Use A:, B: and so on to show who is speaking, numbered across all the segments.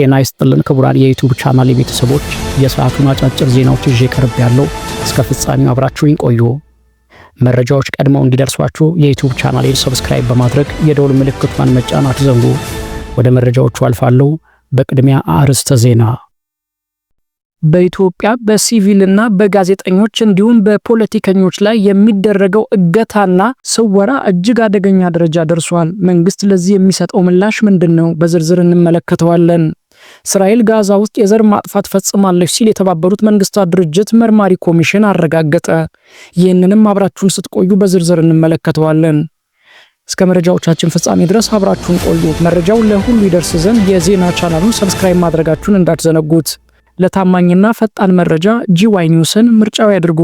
A: ጤና ይስጥልን ክቡራን የዩቲዩብ ቻናል ቤተሰቦች፣ የሰዓቱን አጫጭር ዜናዎች ይዤ ቀርብ ያለው እስከ ፍጻሜው አብራችሁኝ ቆዩ። መረጃዎች ቀድመው እንዲደርሷችሁ የዩቲዩብ ቻናሌን ሰብስክራይብ በማድረግ የደወል ምልክቱን መጫን አትዘንጉ። ወደ መረጃዎቹ አልፋለሁ። በቅድሚያ አርዕስተ ዜና። በኢትዮጵያ በሲቪልና በጋዜጠኞች እንዲሁም በፖለቲከኞች ላይ የሚደረገው እገታና ስወራ እጅግ አደገኛ ደረጃ ደርሷል። መንግስት ለዚህ የሚሰጠው ምላሽ ምንድነው? በዝርዝር እንመለከተዋለን። እስራኤል ጋዛ ውስጥ የዘር ማጥፋት ፈጽማለች ሲል የተባበሩት መንግስታት ድርጅት መርማሪ ኮሚሽን አረጋገጠ። ይህንንም አብራችሁን ስትቆዩ በዝርዝር እንመለከተዋለን። እስከ መረጃዎቻችን ፍጻሜ ድረስ አብራችሁን ቆዩ። መረጃው ለሁሉ ይደርስ ዘንድ የዜና ቻናሉን ሰብስክራይብ ማድረጋችሁን እንዳትዘነጉት። ለታማኝና ፈጣን መረጃ ጂዋይ ኒውስን ምርጫው ያድርጉ።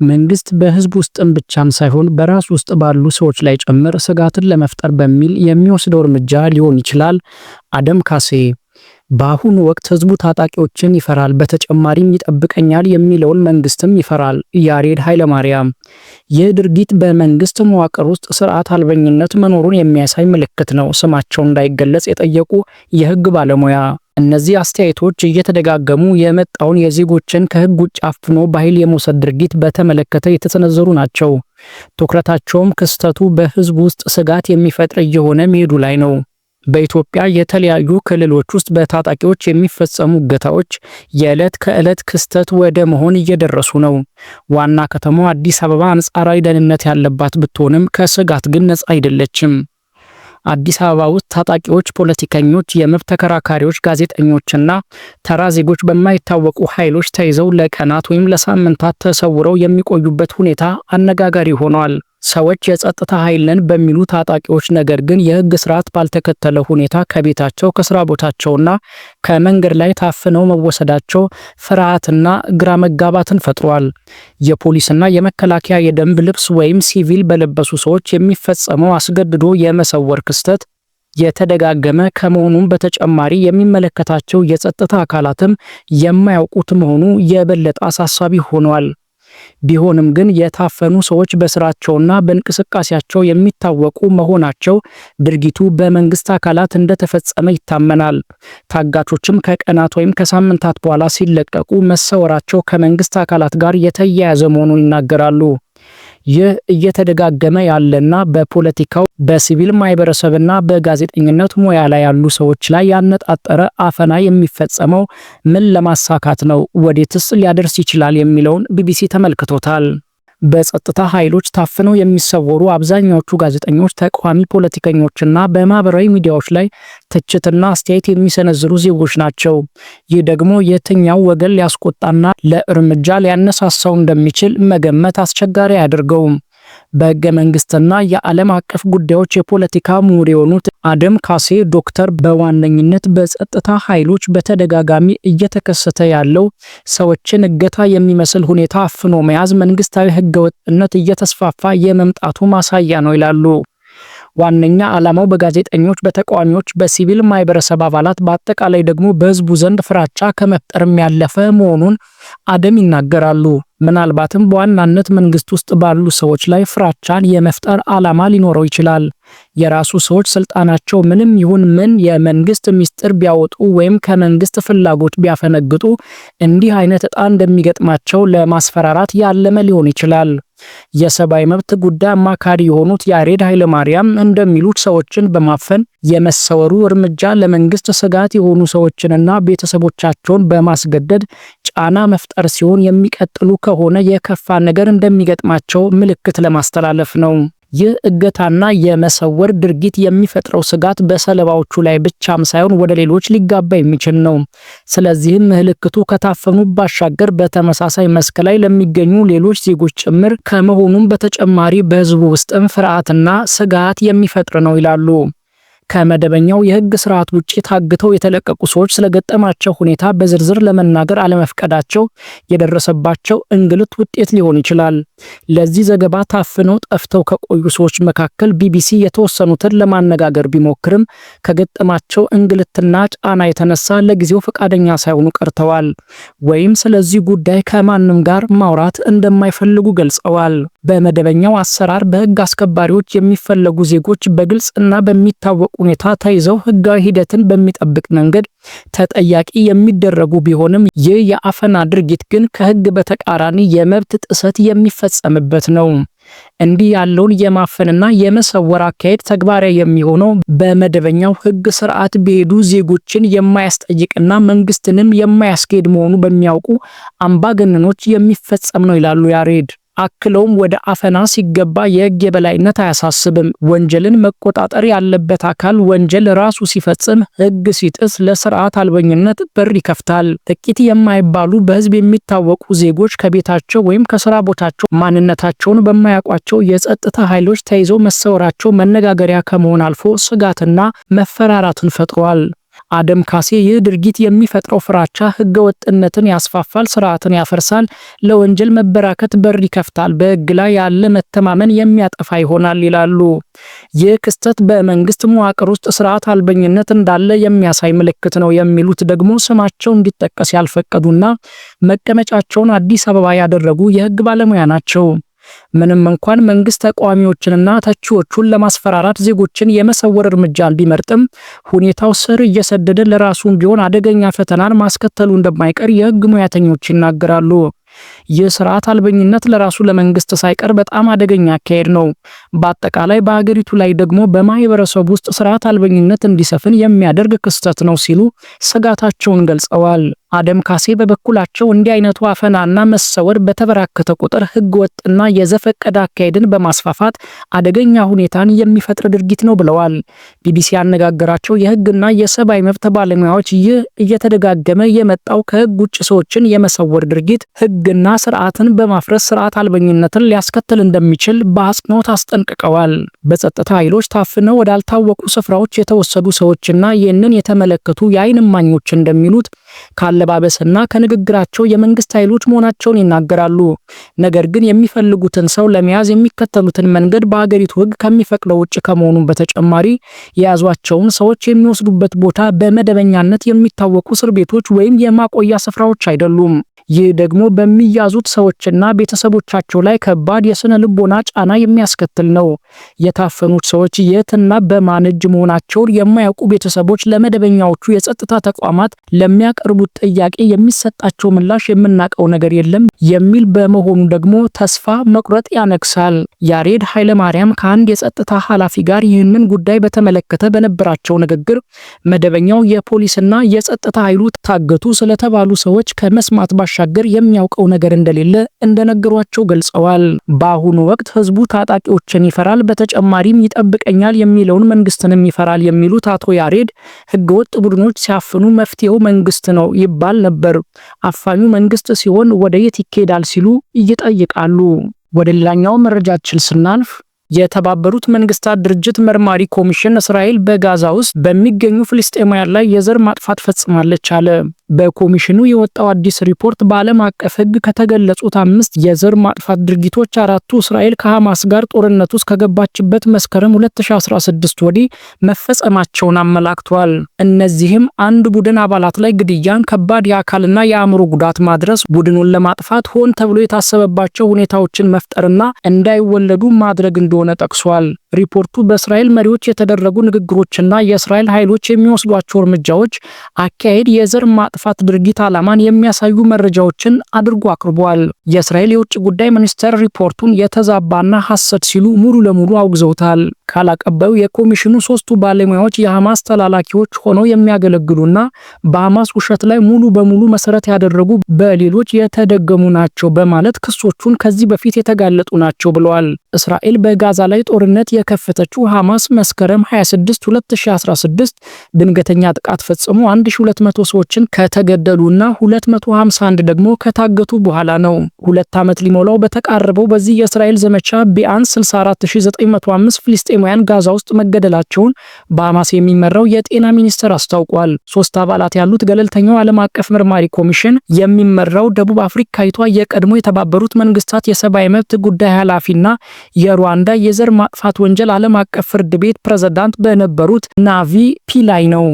A: መንግስት በህዝብ ውስጥም ብቻም ሳይሆን በራስ ውስጥ ባሉ ሰዎች ላይ ጭምር ስጋትን ለመፍጠር በሚል የሚወስደው እርምጃ ሊሆን ይችላል። አደም ካሴ። በአሁኑ ወቅት ህዝቡ ታጣቂዎችን ይፈራል፣ በተጨማሪም ይጠብቀኛል የሚለውን መንግስትም ይፈራል። ያሬድ ኃይለማርያም። ይህ ድርጊት በመንግስት መዋቅር ውስጥ ስርዓት አልበኝነት መኖሩን የሚያሳይ ምልክት ነው። ስማቸው እንዳይገለጽ የጠየቁ የህግ ባለሙያ። እነዚህ አስተያየቶች እየተደጋገሙ የመጣውን የዜጎችን ከህግ ውጭ አፍኖ በኃይል የመውሰድ ድርጊት በተመለከተ የተሰነዘሩ ናቸው። ትኩረታቸውም ክስተቱ በህዝብ ውስጥ ስጋት የሚፈጥር እየሆነ መሄዱ ላይ ነው። በኢትዮጵያ የተለያዩ ክልሎች ውስጥ በታጣቂዎች የሚፈጸሙ እገታዎች የዕለት ከዕለት ክስተት ወደ መሆን እየደረሱ ነው። ዋና ከተማዋ አዲስ አበባ አንጻራዊ ደህንነት ያለባት ብትሆንም ከስጋት ግን ነፃ አይደለችም። አዲስ አበባ ውስጥ ታጣቂዎች፣ ፖለቲከኞች፣ የመብት ተከራካሪዎች፣ ጋዜጠኞችና ተራ ዜጎች በማይታወቁ ኃይሎች ተይዘው ለቀናት ወይም ለሳምንታት ተሰውረው የሚቆዩበት ሁኔታ አነጋጋሪ ሆኗል። ሰዎች የጸጥታ ኃይል ነን በሚሉ ታጣቂዎች ነገር ግን የህግ ስርዓት ባልተከተለ ሁኔታ ከቤታቸው ከስራ ቦታቸውና ከመንገድ ላይ ታፍነው መወሰዳቸው ፍርሃትና ግራ መጋባትን ፈጥሯል። የፖሊስና የመከላከያ የደንብ ልብስ ወይም ሲቪል በለበሱ ሰዎች የሚፈጸመው አስገድዶ የመሰወር ክስተት የተደጋገመ ከመሆኑም በተጨማሪ የሚመለከታቸው የጸጥታ አካላትም የማያውቁት መሆኑ የበለጠ አሳሳቢ ሆኗል። ቢሆንም ግን የታፈኑ ሰዎች በስራቸውና በእንቅስቃሴያቸው የሚታወቁ መሆናቸው ድርጊቱ በመንግስት አካላት እንደተፈጸመ ይታመናል። ታጋቾችም ከቀናት ወይም ከሳምንታት በኋላ ሲለቀቁ መሰወራቸው ከመንግስት አካላት ጋር የተያያዘ መሆኑን ይናገራሉ። ይህ እየተደጋገመ ያለና በፖለቲካው በሲቪል ማህበረሰብና በጋዜጠኝነት ሙያ ላይ ያሉ ሰዎች ላይ ያነጣጠረ አፈና የሚፈጸመው ምን ለማሳካት ነው? ወዴትስ ሊያደርስ ይችላል? የሚለውን ቢቢሲ ተመልክቶታል። በጸጥታ ኃይሎች ታፍነው የሚሰወሩ አብዛኛዎቹ ጋዜጠኞች፣ ተቃዋሚ ፖለቲከኞችና በማህበራዊ ሚዲያዎች ላይ ትችትና አስተያየት የሚሰነዝሩ ዜጎች ናቸው። ይህ ደግሞ የትኛው ወገን ሊያስቆጣና ለእርምጃ ሊያነሳሳው እንደሚችል መገመት አስቸጋሪ አያደርገውም። በህገ መንግስትና የዓለም አቀፍ ጉዳዮች የፖለቲካ ምሁር የሆኑት አደም ካሴ ዶክተር በዋነኝነት በጸጥታ ኃይሎች በተደጋጋሚ እየተከሰተ ያለው ሰዎችን እገታ የሚመስል ሁኔታ አፍኖ መያዝ መንግስታዊ ህገወጥነት እየተስፋፋ የመምጣቱ ማሳያ ነው ይላሉ። ዋነኛ ዓላማው በጋዜጠኞች፣ በተቃዋሚዎች፣ በሲቪል ማህበረሰብ አባላት በአጠቃላይ ደግሞ በህዝቡ ዘንድ ፍራቻ ከመፍጠርም ያለፈ መሆኑን አደም ይናገራሉ። ምናልባትም በዋናነት መንግስት ውስጥ ባሉ ሰዎች ላይ ፍራቻን የመፍጠር ዓላማ ሊኖረው ይችላል። የራሱ ሰዎች ስልጣናቸው ምንም ይሁን ምን የመንግስት ሚስጥር ቢያወጡ ወይም ከመንግስት ፍላጎት ቢያፈነግጡ እንዲህ አይነት ዕጣ እንደሚገጥማቸው ለማስፈራራት ያለመ ሊሆን ይችላል። የሰብአዊ መብት ጉዳይ አማካሪ የሆኑት ያሬድ ኃይለማርያም እንደሚሉት ሰዎችን በማፈን የመሰወሩ እርምጃ ለመንግስት ስጋት የሆኑ ሰዎችንና ቤተሰቦቻቸውን በማስገደድ ጫና መፍጠር ሲሆን የሚቀጥሉ ከሆነ የከፋ ነገር እንደሚገጥማቸው ምልክት ለማስተላለፍ ነው። ይህ እገታና የመሰወር ድርጊት የሚፈጥረው ስጋት በሰለባዎቹ ላይ ብቻም ሳይሆን ወደ ሌሎች ሊጋባ የሚችል ነው። ስለዚህም ምልክቱ ከታፈኑ ባሻገር በተመሳሳይ መስክ ላይ ለሚገኙ ሌሎች ዜጎች ጭምር ከመሆኑም በተጨማሪ በህዝቡ ውስጥም ፍርሃትና ስጋት የሚፈጥር ነው ይላሉ። ከመደበኛው የህግ ስርዓት ውጪ ታግተው የተለቀቁ ሰዎች ስለገጠማቸው ሁኔታ በዝርዝር ለመናገር አለመፍቀዳቸው የደረሰባቸው እንግልት ውጤት ሊሆን ይችላል። ለዚህ ዘገባ ታፍነው ጠፍተው ከቆዩ ሰዎች መካከል ቢቢሲ የተወሰኑትን ለማነጋገር ቢሞክርም ከገጠማቸው እንግልትና ጫና የተነሳ ለጊዜው ፈቃደኛ ሳይሆኑ ቀርተዋል ወይም ስለዚህ ጉዳይ ከማንም ጋር ማውራት እንደማይፈልጉ ገልጸዋል። በመደበኛው አሰራር በህግ አስከባሪዎች የሚፈለጉ ዜጎች በግልጽ እና በሚታወቅ ሁኔታ ተይዘው ህጋዊ ሂደትን በሚጠብቅ መንገድ ተጠያቂ የሚደረጉ ቢሆንም ይህ የአፈና ድርጊት ግን ከህግ በተቃራኒ የመብት ጥሰት የሚፈጸምበት ነው። እንዲህ ያለውን የማፈንና የመሰወር አካሄድ ተግባራዊ የሚሆነው በመደበኛው ህግ ስርዓት በሄዱ ዜጎችን የማያስጠይቅና መንግስትንም የማያስኬድ መሆኑ በሚያውቁ አምባገነኖች የሚፈጸም ነው ይላሉ ያሬድ። አክለውም ወደ አፈና ሲገባ የህግ የበላይነት አያሳስብም። ወንጀልን መቆጣጠር ያለበት አካል ወንጀል ራሱ ሲፈጽም፣ ህግ ሲጥስ ለስርዓት አልበኝነት በር ይከፍታል። ጥቂት የማይባሉ በህዝብ የሚታወቁ ዜጎች ከቤታቸው ወይም ከስራ ቦታቸው ማንነታቸውን በማያውቋቸው የጸጥታ ኃይሎች ተይዘው መሰወራቸው መነጋገሪያ ከመሆን አልፎ ስጋትና መፈራራትን ፈጥሯል። አደም ካሴ ይህ ድርጊት የሚፈጥረው ፍራቻ ህገወጥነትን ያስፋፋል፣ ስርዓትን ያፈርሳል፣ ለወንጀል መበራከት በር ይከፍታል፣ በህግ ላይ ያለ መተማመን የሚያጠፋ ይሆናል ይላሉ። ይህ ክስተት በመንግስት መዋቅር ውስጥ ስርዓት አልበኝነት እንዳለ የሚያሳይ ምልክት ነው የሚሉት ደግሞ ስማቸው እንዲጠቀስ ያልፈቀዱና መቀመጫቸውን አዲስ አበባ ያደረጉ የህግ ባለሙያ ናቸው። ምንም እንኳን መንግስት ተቃዋሚዎችንና ተቺዎቹን ለማስፈራራት ዜጎችን የመሰወር እርምጃ ቢመርጥም ሁኔታው ስር እየሰደደ ለራሱም ቢሆን አደገኛ ፈተናን ማስከተሉ እንደማይቀር የህግ ሙያተኞች ይናገራሉ። ይህ ስርዓት አልበኝነት ለራሱ ለመንግስት ሳይቀር በጣም አደገኛ አካሄድ ነው። በአጠቃላይ በሀገሪቱ ላይ ደግሞ በማህበረሰቡ ውስጥ ስርዓት አልበኝነት እንዲሰፍን የሚያደርግ ክስተት ነው ሲሉ ስጋታቸውን ገልጸዋል። አደም ካሴ በበኩላቸው እንዲህ አይነቱ አፈናና መሰወር በተበራከተ ቁጥር ህገወጥና የዘፈቀደ አካሄድን በማስፋፋት አደገኛ ሁኔታን የሚፈጥር ድርጊት ነው ብለዋል። ቢቢሲ ያነጋገራቸው የህግና የሰብአዊ መብት ባለሙያዎች ይህ እየተደጋገመ የመጣው ከህግ ውጭ ሰዎችን የመሰወር ድርጊት ህግና ስርዓትን በማፍረስ ስርዓት አልበኝነትን ሊያስከትል እንደሚችል በአጽንኦት አስጠንቅቀዋል። በጸጥታ ኃይሎች ታፍነው ወዳልታወቁ ስፍራዎች የተወሰዱ ሰዎችና ይህንን የተመለከቱ የዓይን እማኞች እንደሚሉት ካለባበስና ከንግግራቸው የመንግስት ኃይሎች መሆናቸውን ይናገራሉ። ነገር ግን የሚፈልጉትን ሰው ለመያዝ የሚከተሉትን መንገድ በሀገሪቱ ህግ ከሚፈቅደው ውጭ ከመሆኑ በተጨማሪ የያዟቸውን ሰዎች የሚወስዱበት ቦታ በመደበኛነት የሚታወቁ እስር ቤቶች ወይም የማቆያ ስፍራዎች አይደሉም። ይህ ደግሞ በሚያዙት ሰዎችና ቤተሰቦቻቸው ላይ ከባድ የስነ ልቦና ጫና የሚያስከትል ነው። የታፈኑት ሰዎች የትና በማን እጅ መሆናቸውን የማያውቁ ቤተሰቦች ለመደበኛዎቹ የጸጥታ ተቋማት ለሚያቀርቡት ጥያቄ የሚሰጣቸው ምላሽ የምናውቀው ነገር የለም የሚል በመሆኑ ደግሞ ተስፋ መቁረጥ ያነግሳል። ያሬድ ኃይለማርያም ከአንድ የጸጥታ ኃላፊ ጋር ይህንን ጉዳይ በተመለከተ በነበራቸው ንግግር መደበኛው የፖሊስና የጸጥታ ኃይሉ ታገቱ ስለተባሉ ሰዎች ከመስማት ባሻገር የሚያውቀው ነገር እንደሌለ እንደነገሯቸው ገልጸዋል። በአሁኑ ወቅት ህዝቡ ታጣቂዎችን ይፈራል፣ በተጨማሪም ይጠብቀኛል የሚለውን መንግስትንም ይፈራል የሚሉት አቶ ያሬድ ህገወጥ ቡድኖች ሲያፍኑ መፍትሄው መንግስት ነው ይባል ነበር። አፋኙ መንግስት ሲሆን ወደ የት ይኬዳል ሲሉ ይጠይቃሉ። ወደ ሌላኛው መረጃችን ስናልፍ የተባበሩት መንግስታት ድርጅት መርማሪ ኮሚሽን እስራኤል በጋዛ ውስጥ በሚገኙ ፍልስጤማውያን ላይ የዘር ማጥፋት ፈጽማለች አለ። በኮሚሽኑ የወጣው አዲስ ሪፖርት በዓለም አቀፍ ህግ ከተገለጹት 5 የዘር ማጥፋት ድርጊቶች 4ቱ እስራኤል ከሐማስ ጋር ጦርነት ውስጥ ከገባችበት መስከረም 2016 ወዲህ መፈጸማቸውን አመላክቷል። እነዚህም አንድ ቡድን አባላት ላይ ግድያን፣ ከባድ የአካልና የአእምሮ ጉዳት ማድረስ፣ ቡድኑን ለማጥፋት ሆን ተብሎ የታሰበባቸው ሁኔታዎችን መፍጠርና እንዳይወለዱ ማድረግ እንደሆነ ጠቅሷል። ሪፖርቱ በእስራኤል መሪዎች የተደረጉ ንግግሮችና የእስራኤል ኃይሎች የሚወስዷቸው እርምጃዎች አካሄድ የዘር ማጥፋት ድርጊት ዓላማን የሚያሳዩ መረጃዎችን አድርጎ አቅርቧል። የእስራኤል የውጭ ጉዳይ ሚኒስቴር ሪፖርቱን የተዛባና ሐሰት ሲሉ ሙሉ ለሙሉ አውግዘውታል። ቃል አቀባዩ የኮሚሽኑ 3ቱ ባለሙያዎች የሐማስ ተላላኪዎች ሆነው የሚያገለግሉና በሐማስ ውሸት ላይ ሙሉ በሙሉ መሰረት ያደረጉ በሌሎች የተደገሙ ናቸው በማለት ክሶቹን ከዚህ በፊት የተጋለጡ ናቸው ብለዋል። እስራኤል በጋዛ ላይ ጦርነት የከፈተችው ሐማስ መስከረም 26 2016 ድንገተኛ ጥቃት ፈጽሞ 1200 ሰዎችን ከተገደሉና 251 ደግሞ ከታገቱ በኋላ ነው። 2 ዓመት ሊሞላው በተቃረበው በዚህ የእስራኤል ዘመቻ ቢያንስ 64905 ፍልስጤማውያን ፍልስጤማውያን ጋዛ ውስጥ መገደላቸውን በሐማስ የሚመራው የጤና ሚኒስቴር አስታውቋል። 3 አባላት ያሉት ገለልተኛው ዓለም አቀፍ መርማሪ ኮሚሽን የሚመራው ደቡብ አፍሪካዊቷ የቀድሞ የተባበሩት መንግስታት የሰብአዊ መብት ጉዳይ ኃላፊና የሩዋንዳ የዘር ማጥፋት ወንጀል ዓለም አቀፍ ፍርድ ቤት ፕሬዝዳንት በነበሩት ናቪ ፒላይ ነው።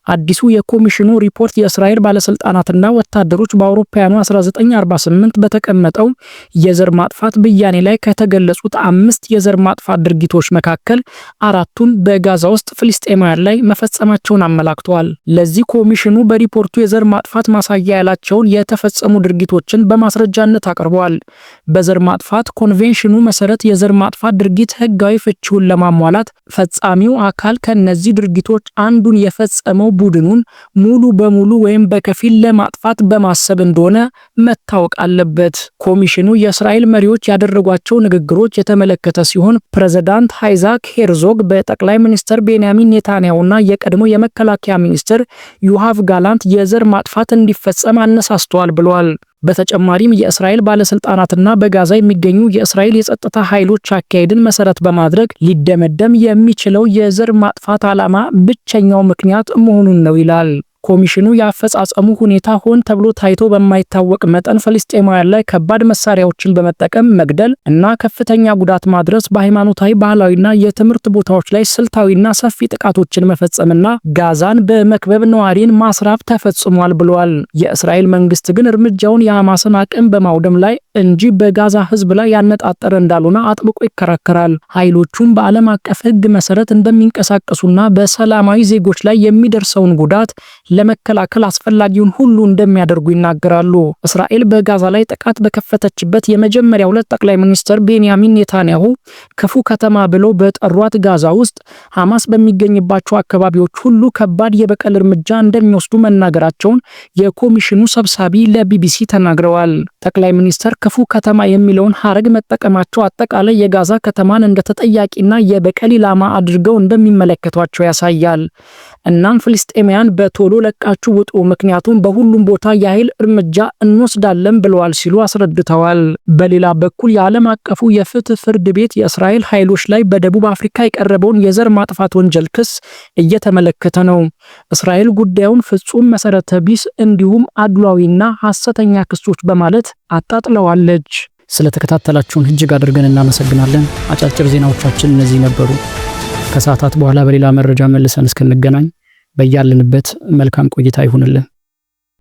A: አዲሱ የኮሚሽኑ ሪፖርት የእስራኤል ባለስልጣናትና ወታደሮች በአውሮፓውያኑ 1948 በተቀመጠው የዘር ማጥፋት ብያኔ ላይ ከተገለጹት 5 የዘር ማጥፋት ድርጊቶች መካከል 4ቱን በጋዛ ውስጥ ፍልስጤማውያን ላይ መፈጸማቸውን አመላክተዋል። ለዚህ ኮሚሽኑ በሪፖርቱ የዘር ማጥፋት ማሳያ ያላቸውን የተፈጸሙ ድርጊቶችን በማስረጃነት አቅርበዋል። በዘር ማጥፋት ኮንቬንሽኑ መሰረት የዘር ማጥፋት ድርጊት ህጋዊ ፍቺውን ለማሟላት ፈጻሚው አካል ከነዚህ ድርጊቶች አንዱን የፈጸመው ቡድኑን ሙሉ በሙሉ ወይም በከፊል ለማጥፋት በማሰብ እንደሆነ መታወቅ አለበት። ኮሚሽኑ የእስራኤል መሪዎች ያደረጓቸው ንግግሮች የተመለከተ ሲሆን ፕሬዝዳንት አይዛክ ሄርዞግ በጠቅላይ ሚኒስትር ቤንያሚን ኔታንያሁና የቀድሞ የመከላከያ ሚኒስትር ዮአቭ ጋላንት የዘር ማጥፋት እንዲፈጸም አነሳስተዋል ብለዋል። በተጨማሪም የእስራኤል ባለስልጣናትና በጋዛ የሚገኙ የእስራኤል የጸጥታ ኃይሎች አካሄድን መሰረት በማድረግ ሊደመደም የሚችለው የዘር ማጥፋት ዓላማ ብቸኛው ምክንያት መሆኑን ነው ይላል። ኮሚሽኑ ያፈጻጸሙ ሁኔታ ሆን ተብሎ ታይቶ በማይታወቅ መጠን ፍልስጤማውያን ላይ ከባድ መሳሪያዎችን በመጠቀም መግደል እና ከፍተኛ ጉዳት ማድረስ፣ በሃይማኖታዊ ባህላዊና የትምህርት ቦታዎች ላይ ስልታዊና ሰፊ ጥቃቶችን መፈጸምና ጋዛን በመክበብ ነዋሪን ማስራብ ተፈጽሟል ብለዋል። የእስራኤል መንግስት ግን እርምጃውን የሐማስን አቅም በማውደም ላይ እንጂ በጋዛ ህዝብ ላይ ያነጣጠረ እንዳልሆነ አጥብቆ ይከራከራል። ኃይሎቹም በዓለም አቀፍ ህግ መሰረት እንደሚንቀሳቀሱና በሰላማዊ ዜጎች ላይ የሚደርሰውን ጉዳት ለመከላከል አስፈላጊውን ሁሉ እንደሚያደርጉ ይናገራሉ። እስራኤል በጋዛ ላይ ጥቃት በከፈተችበት የመጀመሪያው ዕለት ጠቅላይ ሚኒስትር ቤንያሚን ኔታንያሁ ክፉ ከተማ ብለው በጠሯት ጋዛ ውስጥ ሐማስ በሚገኝባቸው አካባቢዎች ሁሉ ከባድ የበቀል እርምጃ እንደሚወስዱ መናገራቸውን የኮሚሽኑ ሰብሳቢ ለቢቢሲ ተናግረዋል። ጠቅላይ ሚኒስትር ክፉ ከተማ የሚለውን ሐረግ መጠቀማቸው አጠቃላይ የጋዛ ከተማን እንደ ተጠያቂና የበቀል ኢላማ አድርገው እንደሚመለከቷቸው ያሳያል። እናም ፍልስጤማውያን በቶሎ ለቃችሁ ውጡ፣ ምክንያቱም በሁሉም ቦታ የኃይል እርምጃ እንወስዳለን ብለዋል ሲሉ አስረድተዋል። በሌላ በኩል የዓለም አቀፉ የፍትህ ፍርድ ቤት የእስራኤል ኃይሎች ላይ በደቡብ አፍሪካ የቀረበውን የዘር ማጥፋት ወንጀል ክስ እየተመለከተ ነው። እስራኤል ጉዳዩን ፍጹም መሰረተ ቢስ እንዲሁም አድሏዊና ሐሰተኛ ክሶች በማለት አጣጥለዋለች። ስለተከታተላችሁን እጅግ አድርገን እናመሰግናለን። አጫጭር ዜናዎቻችን እነዚህ ነበሩ። ከሰዓታት በኋላ በሌላ መረጃ መልሰን እስክንገናኝ በያለንበት መልካም ቆይታ ይሁንልን።